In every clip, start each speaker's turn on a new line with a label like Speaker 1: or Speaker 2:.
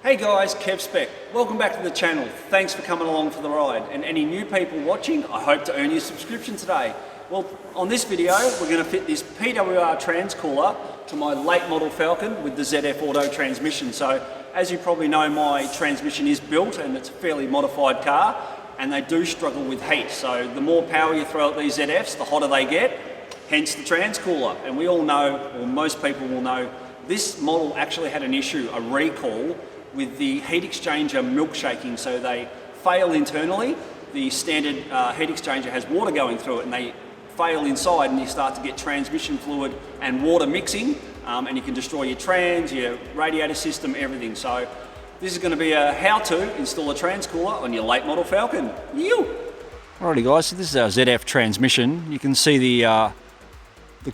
Speaker 1: Hey guys, kevSpec. Welcome back to the channel. Thanks for coming along for the ride. And any new people watching, I hope to earn your subscription today. Well, on this video, we're going to fit this PWR transcooler to my late model Falcon with the ZF auto transmission. So, as you probably know, my transmission is built and it's a fairly modified car, and they do struggle with heat. So the more power you throw at these ZFs, the hotter they get, hence the transcooler. And we all know, or most people will know, this model actually had an issue, a recall, with the heat exchanger milkshaking, so they fail internally. The standard heat exchanger has water going through it and they fail inside, and you start to get transmission fluid and water mixing, and you can destroy your trans, your radiator system, everything. So this is going to be a how to install a transcooler on your late model Falcon. Alrighty guys, so this is our ZF transmission. You can see the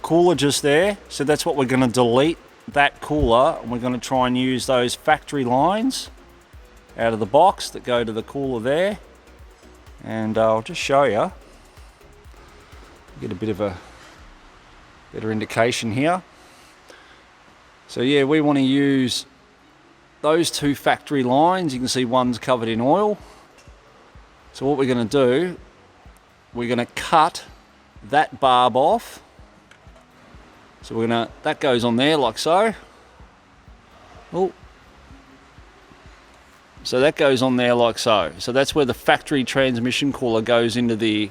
Speaker 1: cooler just there, so that's what we're going to delete, that cooler, and we're going to try and use those factory lines out of the box that go to the cooler there. And I'll just show you, get a bit of a better indication here. So yeah, we want to use those two factory lines. You can see one's covered in oil. So what we're going to do, we're going to cut that barb off. So we're gonna, that goes on there like so. Oh. So that goes on there like so. So that's where the factory transmission cooler goes into the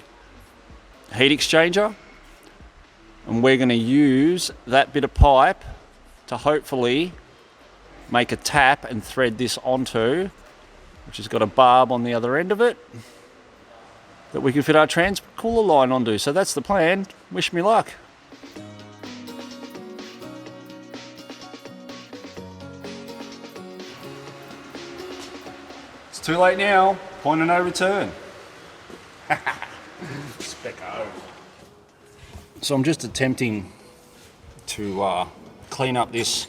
Speaker 1: heat exchanger. And we're gonna use that bit of pipe to hopefully make a tap and thread this onto, which has got a barb on the other end of it, that we can fit our transcooler line onto. So that's the plan. Wish me luck. Too late now, point of no return. Specco. So I'm just attempting to clean up this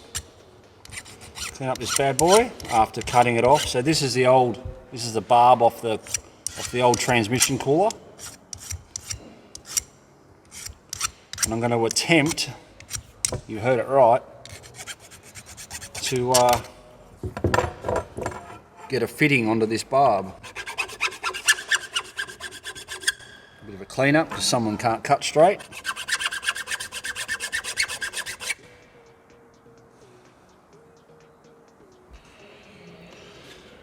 Speaker 1: bad boy after cutting it off. So this is the barb off the old transmission cooler. And I'm going to attempt, you heard it right, to get a fitting onto this barb. A bit of a clean up because someone can't cut straight.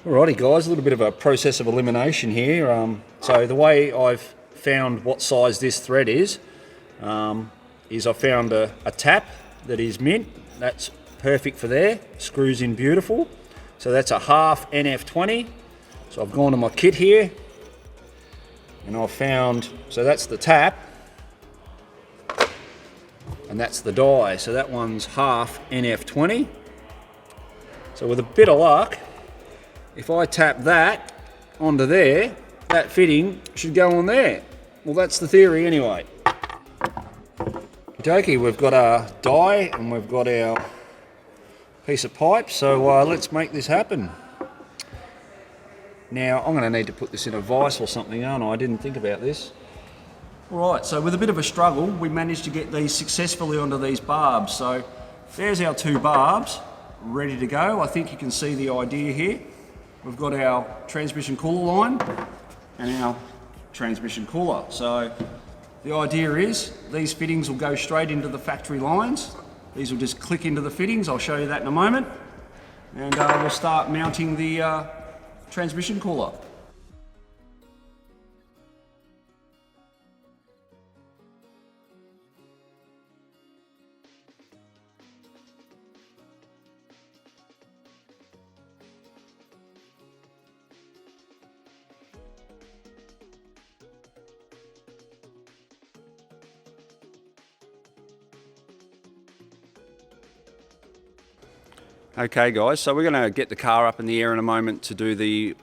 Speaker 1: Alrighty guys, a little bit of a process of elimination here. So the way I've found what size this thread is I found a tap that is mint. That's perfect for there, screws in beautiful. So that's a half NF20. So I've gone to my kit here and I've found, so that's the tap and that's the die. So that one's half NF20. So with a bit of luck, if I tap that onto there, that fitting should go on there. Well, that's the theory anyway. Okay, we've got our die and we've got our piece of pipe, so let's make this happen. Now I'm going to need to put this in a vise or something, aren't I? I didn't think about this. Alright, so with a bit of a struggle we managed to get these successfully onto these barbs. So there's our two barbs ready to go. I think you can see the idea here. We've got our transmission cooler line and our transmission cooler. So the idea is these fittings will go straight into the factory lines. These will just click into the fittings. I'll show you that in a moment. And we'll start mounting the transmission cooler. Okay guys, so we're going to get the car up in the air in a moment to do the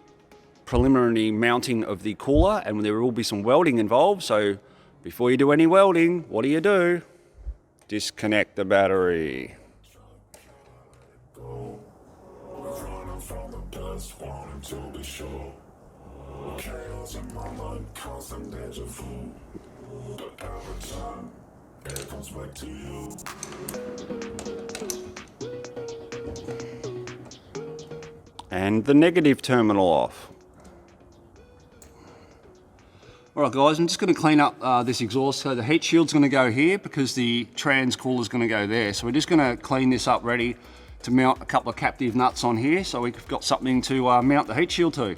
Speaker 1: preliminary mounting of the cooler, and there will be some welding involved. So before you do any welding, what do? Disconnect the battery. and the negative terminal off. Alright guys, I'm just going to clean up this exhaust. So the heat shield's going to go here because the transcooler's going to go there. So we're just going to clean this up ready to mount a couple of captive nuts on here so we've got something to mount the heat shield to.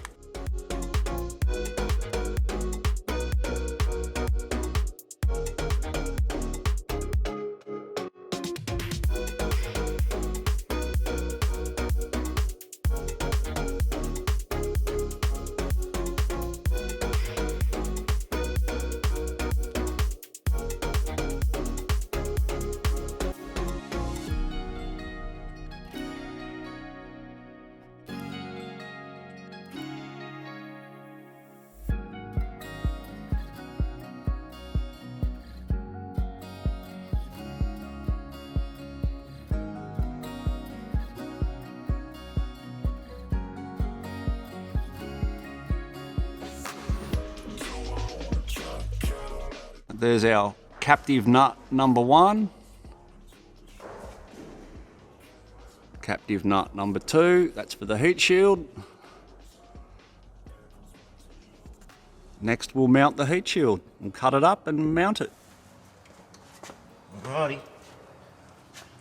Speaker 1: There's our captive nut number 1. Captive nut number 2, that's for the heat shield. Next we'll mount the heat shield. We'll cut it up and mount it.
Speaker 2: Alrighty.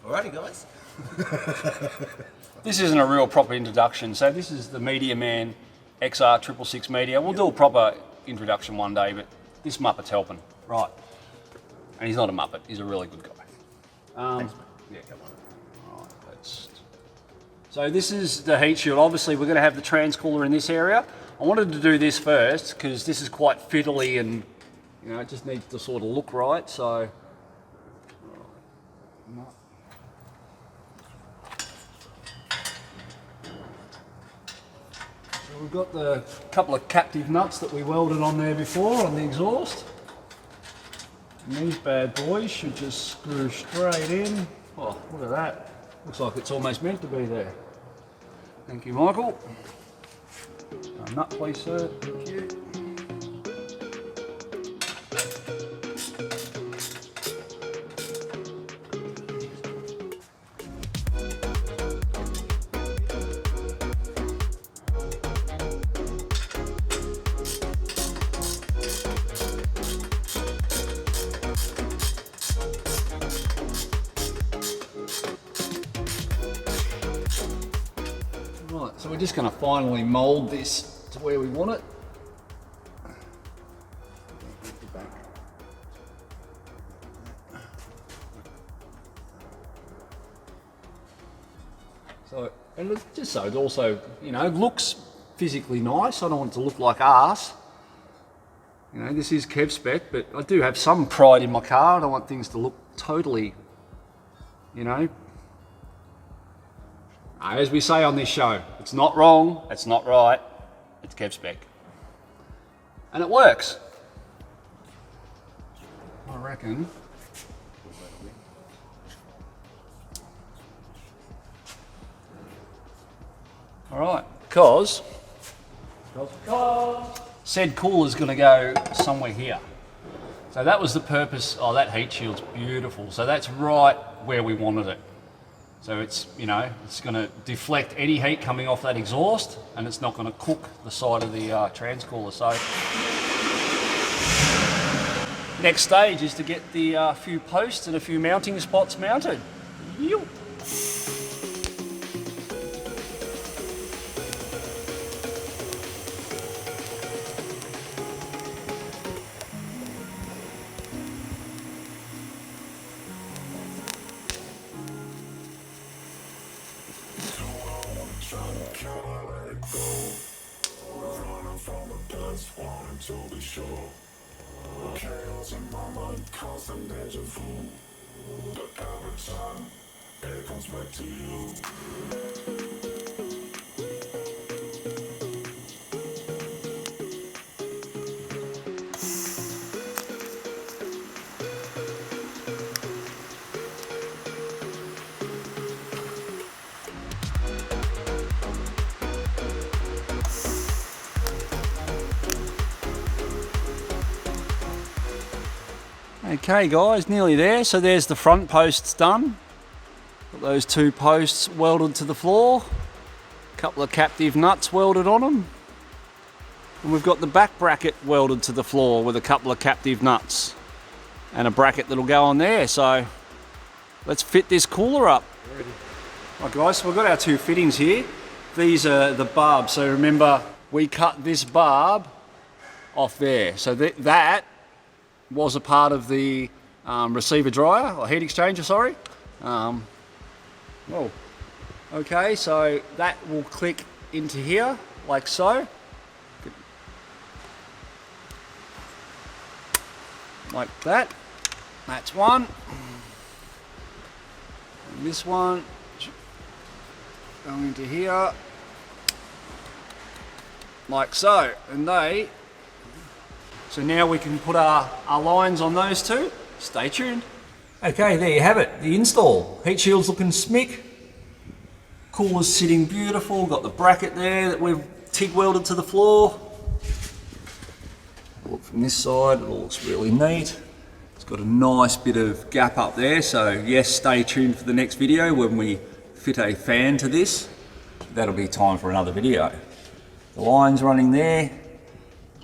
Speaker 2: Alrighty guys.
Speaker 1: This isn't a real proper introduction. So this is the Media Man XR666 Media. We'll do a proper introduction one day, but this Muppet's helping. Right. And he's not a Muppet, he's a really good guy. Yeah, come on. Right, so this is the heat shield. Obviously we're going to have the transcooler in this area. I wanted to do this first because this is quite fiddly and you know it just needs to sort of look right. So we've got the couple of captive nuts that we welded on there before on the exhaust. And these bad boys should just screw straight in. Oh, look at that. Looks like it's almost meant to be there. Thank you, Michael. Nut please, sir. Thank you. Right, so we're just going to finally mould this to where we want it. So, and just so it also, you know, looks physically nice. I don't want it to look like arse. You know, this is kevSpec, but I do have some pride in my car. I don't want things to look totally, you know, as we say on this show, it's not wrong, it's not right, it's kevSpec. And it works. I reckon. All right, because said cooler's going to go somewhere here. So that was the purpose. Oh, that heat shield's beautiful. So that's right where we wanted it. So it's, you know, it's going to deflect any heat coming off that exhaust and it's not going to cook the side of the transcooler. So next stage is to get the few posts and a few mounting spots mounted. Yew.
Speaker 3: To be sure, chaos in my mind, constant deja vu. But every time it comes back to you.
Speaker 1: Okay guys, nearly there. So there's the front posts done. Got those two posts welded to the floor. Couple of captive nuts welded on them. And we've got the back bracket welded to the floor with a couple of captive nuts. And a bracket that'll go on there. So let's fit this cooler up. Right guys, so we've got our two fittings here. These are the barbs. So remember, we cut this barb off there. So that was a part of the receiver dryer, or heat exchanger, sorry. Oh, okay, so that will click into here, like so. Like that. That's one. And this one going into here, like so. And so now we can put our lines on those two. Stay tuned. Okay, there you have it, the install. Heat shield's looking smick. Cooler's sitting beautiful. Got the bracket there that we've TIG welded to the floor. Look from this side, it all looks really neat. It's got a nice bit of gap up there, so yes, stay tuned for the next video when we fit a fan to this. That'll be time for another video. The line's running there.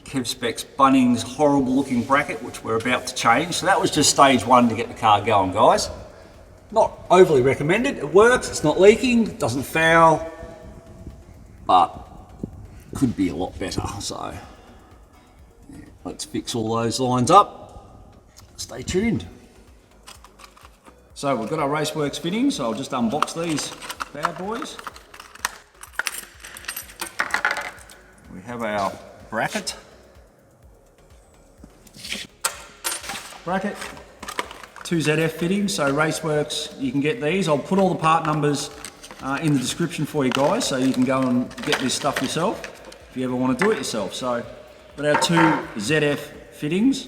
Speaker 1: kevSpec's Bunnings horrible looking bracket, which we're about to change. So that was just stage one to get the car going, guys. Not overly recommended. It works, it's not leaking, it doesn't foul, but could be a lot better. So yeah, let's fix all those lines up. Stay tuned. So we've got our RACEWORKS fittings, so I'll just unbox these bad boys. We have our bracket. Two ZF fittings, so RACEWORKS, you can get these. I'll put all the part numbers in the description for you guys, so you can go and get this stuff yourself if you ever want to do it yourself. So, got our two ZF fittings.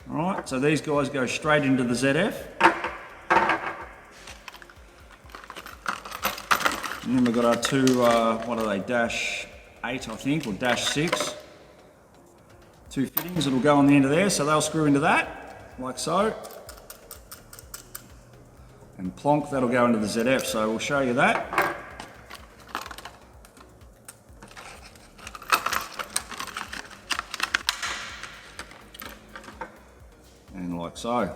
Speaker 1: Alright, so these guys go straight into the ZF. And then we've got our two, what are they, -8 I think, or -6. Two fittings that'll go on the end of there, so they'll screw into that, like so. And plonk, that'll go into the ZF, so we'll show you that. And like so.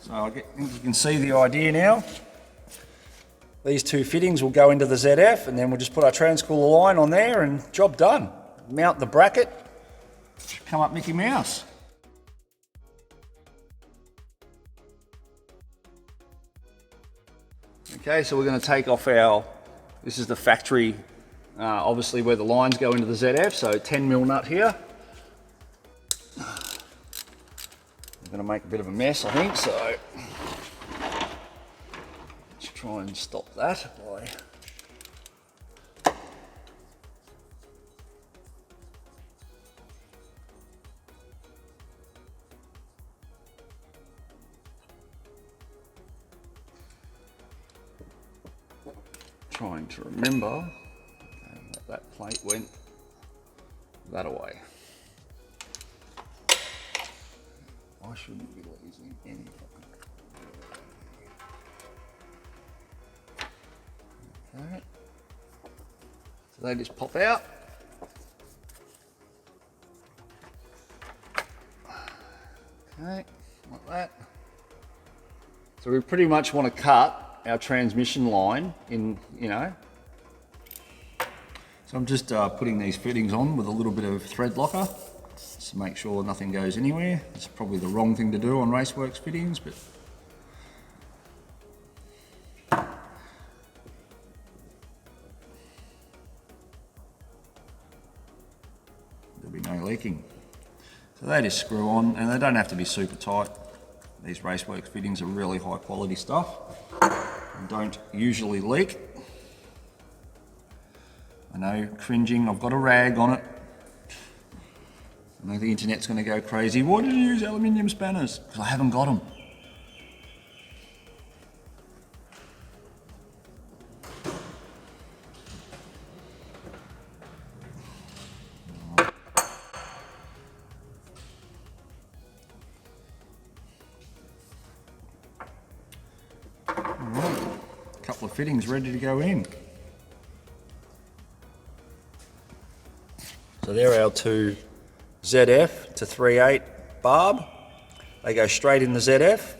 Speaker 1: So I think you can see the idea now. These two fittings will go into the ZF, and then we'll just put our transcooler line on there and job done. Mount the bracket, should come up Mickey Mouse. Okay, so we're going to take off this is the factory, obviously where the lines go into the ZF, so 10mm nut here. I'm going to make a bit of a mess, I think, so let's try and stop that by trying to remember that plate went that away. I shouldn't be losing any fucking. Okay. So they just pop out. Okay, like that. So we pretty much want to cut our transmission line in, So I'm just putting these fittings on with a little bit of thread locker, to make sure nothing goes anywhere. It's probably the wrong thing to do on RACEWORKS fittings, but there'll be no leaking. So they just screw on, and they don't have to be super tight. These RACEWORKS fittings are really high quality stuff and don't usually leak. I know, cringing, I've got a rag on it. I know the internet's going to go crazy. Why did you use aluminium spanners? Because I haven't got them. couple of fittings ready to go in. So they're our two ZF to 3/8 barb. They go straight in the ZF.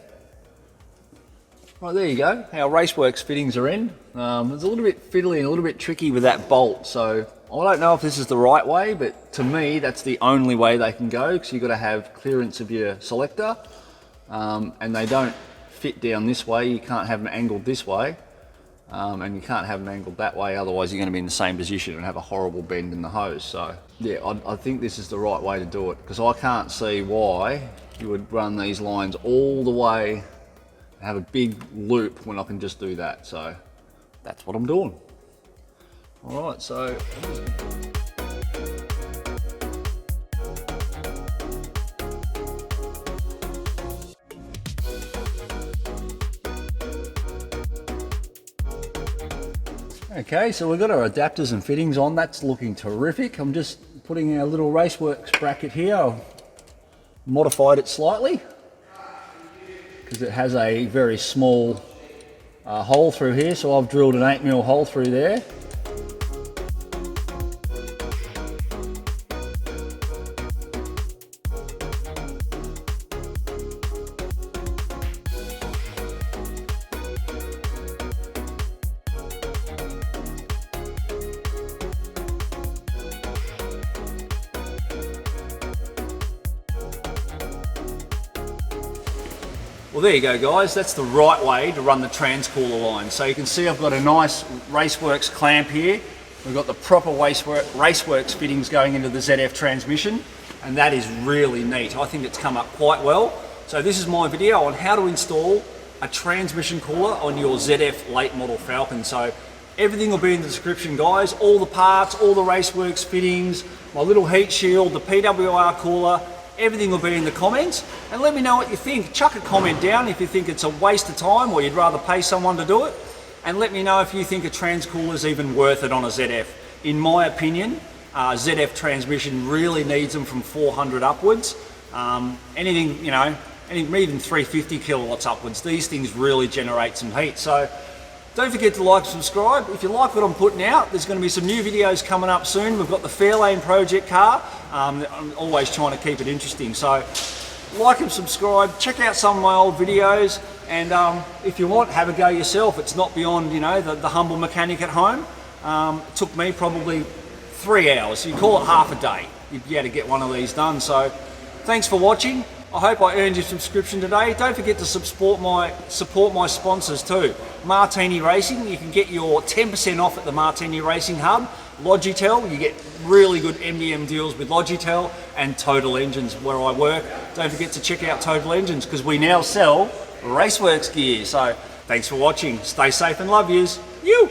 Speaker 1: Right, there you go. Our RACEWORKS fittings are in. It's a little bit fiddly and a little bit tricky with that bolt, so I don't know if this is the right way, but to me that's the only way they can go, because you've got to have clearance of your selector, and they don't fit down this way. You can't have them angled this way, and you can't have them angled that way, otherwise you're going to be in the same position and have a horrible bend in the hose. So yeah, I think this is the right way to do it, because I can't see why you would run these lines all the way, have a big loop when I can just do that. So that's what I'm doing. All right, so okay, so we've got our adapters and fittings on. That's looking terrific. I'm just putting our little RACEWORKS bracket here. I've modified it slightly because it has a very small hole through here, so I've drilled an 8mm hole through there. Well, there you go, guys. That's the right way to run the transcooler line. So you can see I've got a nice RACEWORKS clamp here. We've got the proper RACEWORKS fittings going into the ZF transmission, and that is really neat. I think it's come up quite well. So this is my video on how to install a transmission cooler on your ZF late model Falcon. So everything will be in the description, guys. All the parts, all the RACEWORKS fittings, my little heat shield, the PWR cooler, everything will be in the comments, and let me know what you think. Chuck a comment down if you think it's a waste of time or you'd rather pay someone to do it, and let me know if you think a transcooler is even worth it on a ZF. In my opinion, ZF transmission really needs them from 400 upwards. Anything, you know, even 350 kilowatts upwards, these things really generate some heat. So don't forget to like and subscribe. If you like what I'm putting out, there's going to be some new videos coming up soon. We've got the Fairlane project car. I'm always trying to keep it interesting. So like and subscribe, check out some of my old videos, and if you want, have a go yourself. It's not beyond, you know, the humble mechanic at home. It took me probably 3 hours. You call it half a day, you'd be able to get one of these done. So thanks for watching. I hope I earned your subscription today. Don't forget to support my sponsors too. Martini Racing, you can get your 10% off at the Martini Racing Hub. Logitel, you get really good MDM deals with Logitel, and Total Engines, where I work. Don't forget to check out Total Engines, because we now sell RACEWORKS gear. So thanks for watching. Stay safe and love yous. You!